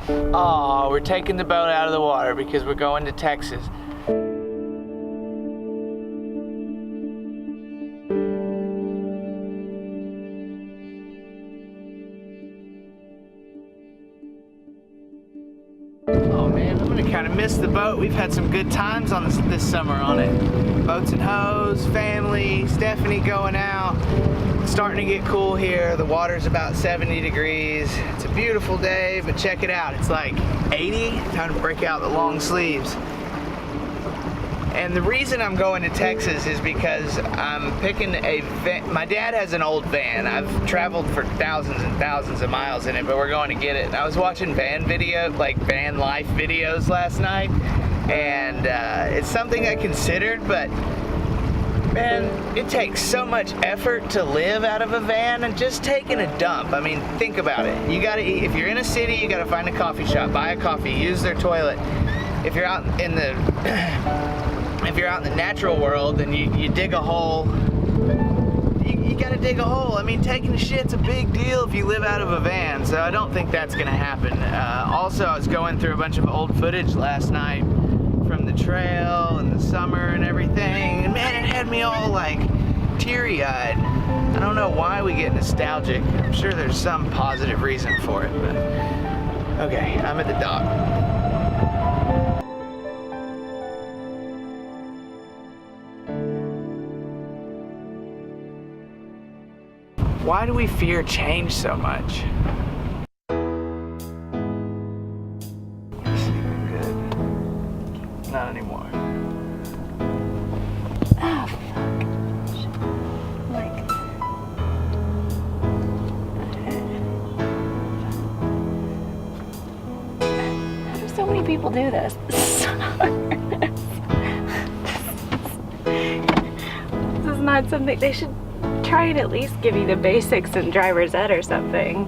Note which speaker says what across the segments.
Speaker 1: Oh, we're taking the boat out of the water because we're going to Texas. Oh man, I'm gonna kind of miss the boat. We've had some good times on this summer on it. Boats and hoes, family, Stephanie going out. It's starting to get cool here. The water's about 70 degrees. It's a beautiful day, but check it out. It's like 80. Time to break out the long sleeves. And the reason I'm going to Texas is because I'm picking a van. My dad has an old van. I've traveled for thousands and thousands of miles in it, but we're going to get it. And I was watching van life videos last night, and it's something I considered, but man, it takes so much effort to live out of a van, and just taking a dump. I mean, think about it. You gotta eat. If you're in a city, you gotta find a coffee shop, buy a coffee, use their toilet. If you're out in the if you're out in the natural world, then you dig a hole. You gotta dig a hole. I mean, taking a shit's a big deal if you live out of a van, so I don't think that's gonna happen. Also, I was going through a bunch of old footage last night from the trail and the summer and everything, and man, it had me all like teary-eyed. I don't know why we get nostalgic. I'm sure there's some positive reason for it, but okay, I'm at the dock. Why do we fear change so much? Sleeping good. Not anymore.
Speaker 2: Ah, fuck. Like. How do so many people do this? This is not something they should try and at least give you the basics in driver's ed or something.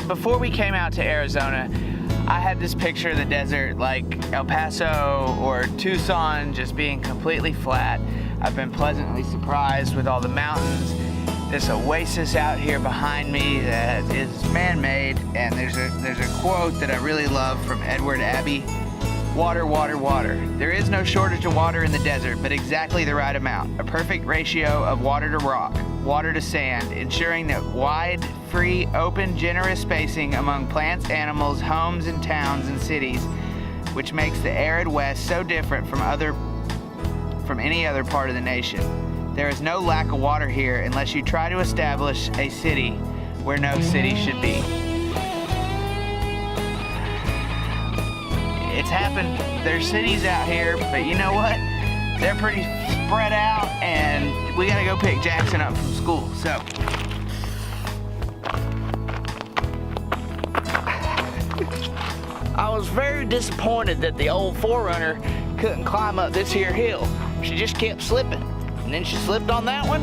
Speaker 1: Before we came out to Arizona, I had this picture of the desert like El Paso or Tucson just being completely flat. I've been pleasantly surprised with all the mountains. This oasis out here behind me that is man-made, and there's a quote that I really love from Edward Abbey. Water, water, water. There is no shortage of water in the desert, but exactly the right amount. A perfect ratio of water to rock, water to sand, ensuring that wide, free, open, generous spacing among plants, animals, homes, and towns and cities, which makes the arid West so different from any other part of the nation. There is no lack of water here unless you try to establish a city where no city should be. It's happened. There's cities out here, but you know what? They're pretty spread out, and we gotta go pick Jackson up from school, so. I was very disappointed that the old 4Runner couldn't climb up this here hill. She just kept slipping. And then she slipped on that one,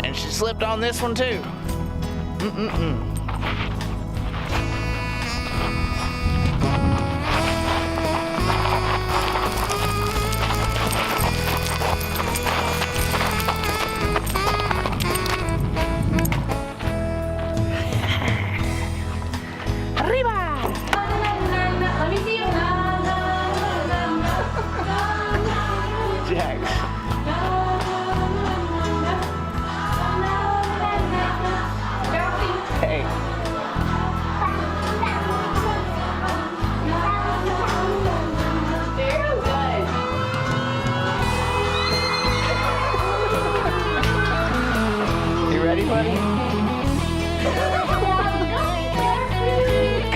Speaker 1: and she slipped on this one too. Ready, buddy?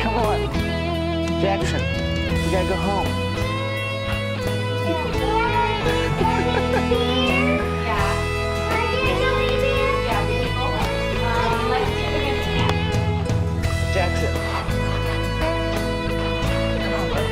Speaker 1: Come on. Jackson, we gotta go home. Jackson. Come on, buddy.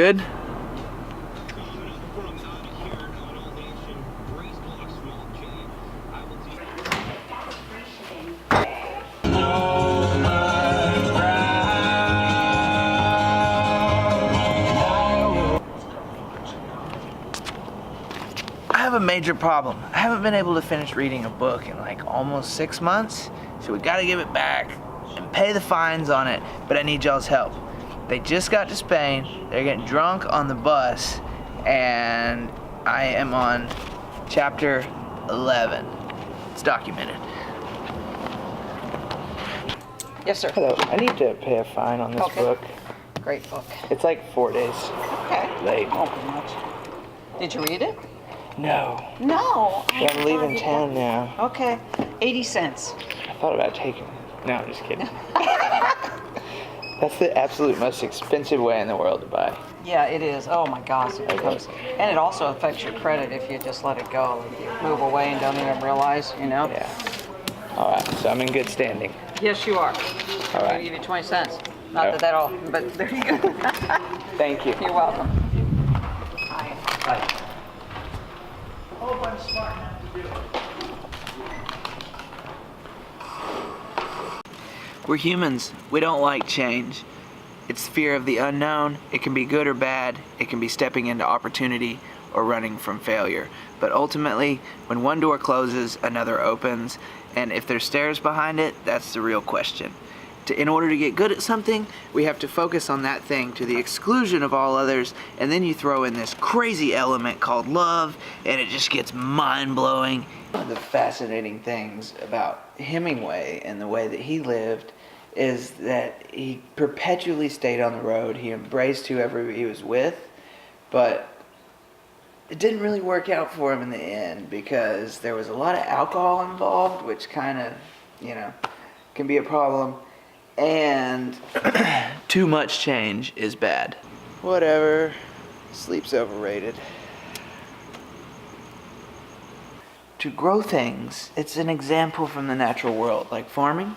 Speaker 1: Good? I have a major problem. I haven't been able to finish reading a book in like almost 6 months, so we gotta give it back and pay the fines on it, but I need y'all's help. They just got to Spain, they're getting drunk on the bus, and I am on chapter 11. It's documented.
Speaker 3: Yes, sir.
Speaker 1: Hello, I need to pay a fine on this
Speaker 3: Okay.
Speaker 1: book.
Speaker 3: Great book.
Speaker 1: It's like 4 days
Speaker 3: Okay.
Speaker 1: late.
Speaker 3: Won't be much. Did you read it?
Speaker 1: No,
Speaker 3: No.
Speaker 1: but I'm leaving town now.
Speaker 3: Okay. 80 cents.
Speaker 1: I thought about taking it. No, I'm just kidding. That's the absolute most expensive way in the world to buy.
Speaker 3: Yeah, it is. Oh my gosh, it becomes, and it also affects your credit if you just let it go. If you move away and don't even realize, you know?
Speaker 1: Yeah. All right, so I'm in good standing.
Speaker 3: Yes, you are.
Speaker 1: All
Speaker 3: I'll
Speaker 1: right.
Speaker 3: give you 20 cents. Not
Speaker 1: Oh.
Speaker 3: that that'll, but there you go.
Speaker 1: Thank you.
Speaker 3: You're welcome.
Speaker 1: Bye. Hope I'm smart enough to do it. We're humans. We don't like change. It's fear of the unknown. It can be good or bad. It can be stepping into opportunity or running from failure. But ultimately, when one door closes, another opens. And if there's stairs behind it, that's the real question. In order to get good at something, we have to focus on that thing to the exclusion of all others, and then you throw in this crazy element called love, and it just gets mind-blowing. One of the fascinating things about Hemingway and the way that he lived is that he perpetually stayed on the road. He embraced whoever he was with, but it didn't really work out for him in the end because there was a lot of alcohol involved, which kind of, you know, can be a problem. And too much change is bad. Whatever. Sleep's overrated. To grow things, it's an example from the natural world, like farming.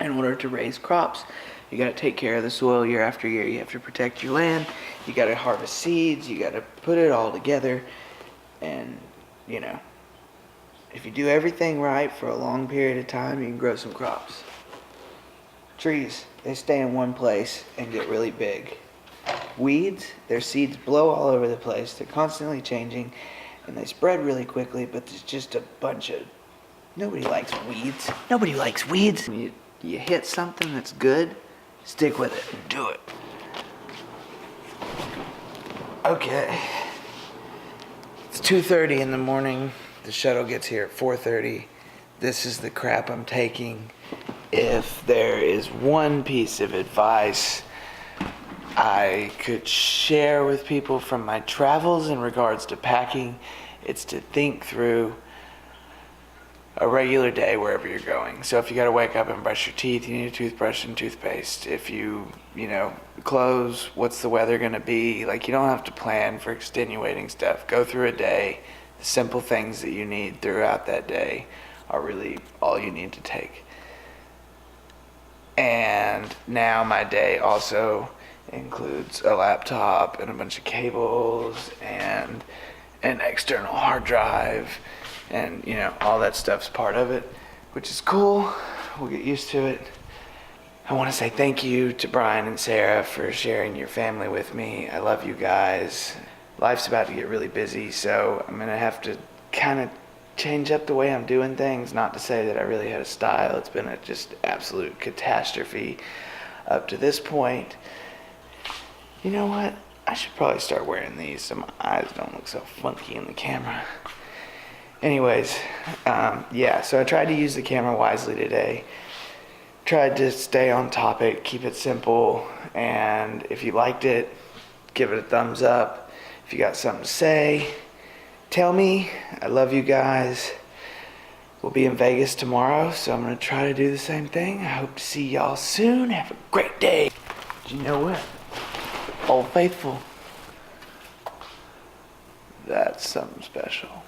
Speaker 1: In order to raise crops, you gotta take care of the soil year after year. You have to protect your land. You gotta harvest seeds. You gotta put it all together. And, you know, if you do everything right for a long period of time, you can grow some crops. Trees, they stay in one place and get really big. Weeds, their seeds blow all over the place. They're constantly changing and they spread really quickly, but there's just a bunch of... Nobody likes weeds. Nobody likes weeds. When you hit something that's good, stick with it and do it. Okay. It's 2:30 in the morning. The shuttle gets here at 4:30. This is the crap I'm taking. If there is one piece of advice I could share with people from my travels in regards to packing, it's to think through a regular day wherever you're going. So if you gotta wake up and brush your teeth, you need a toothbrush and toothpaste. If you know, clothes, what's the weather gonna be? Like, you don't have to plan for extenuating stuff. Go through a day. The simple things that you need throughout that day are really all you need to take. And now my day also includes a laptop and a bunch of cables and an external hard drive, and you know, all that stuff's part of it, which is cool. We'll get used to it. I want to say thank you to Brian and Sarah for sharing your family with me. I love you guys. Life's about to get really busy, so I'm gonna have to kind of change up the way I'm doing things. Not to say that I really had a style. It's been a just absolute catastrophe up to this point. You know what? I should probably start wearing these so my eyes don't look so funky in the camera. Anyways, yeah, so I tried to use the camera wisely today. Tried to stay on topic, keep it simple, and if you liked it, give it a thumbs up. If you got something to say, tell me. I love you guys. We'll be in Vegas tomorrow, so I'm gonna try to do the same thing. I hope to see y'all soon. Have a great day. But you know what? Old Faithful. That's something special.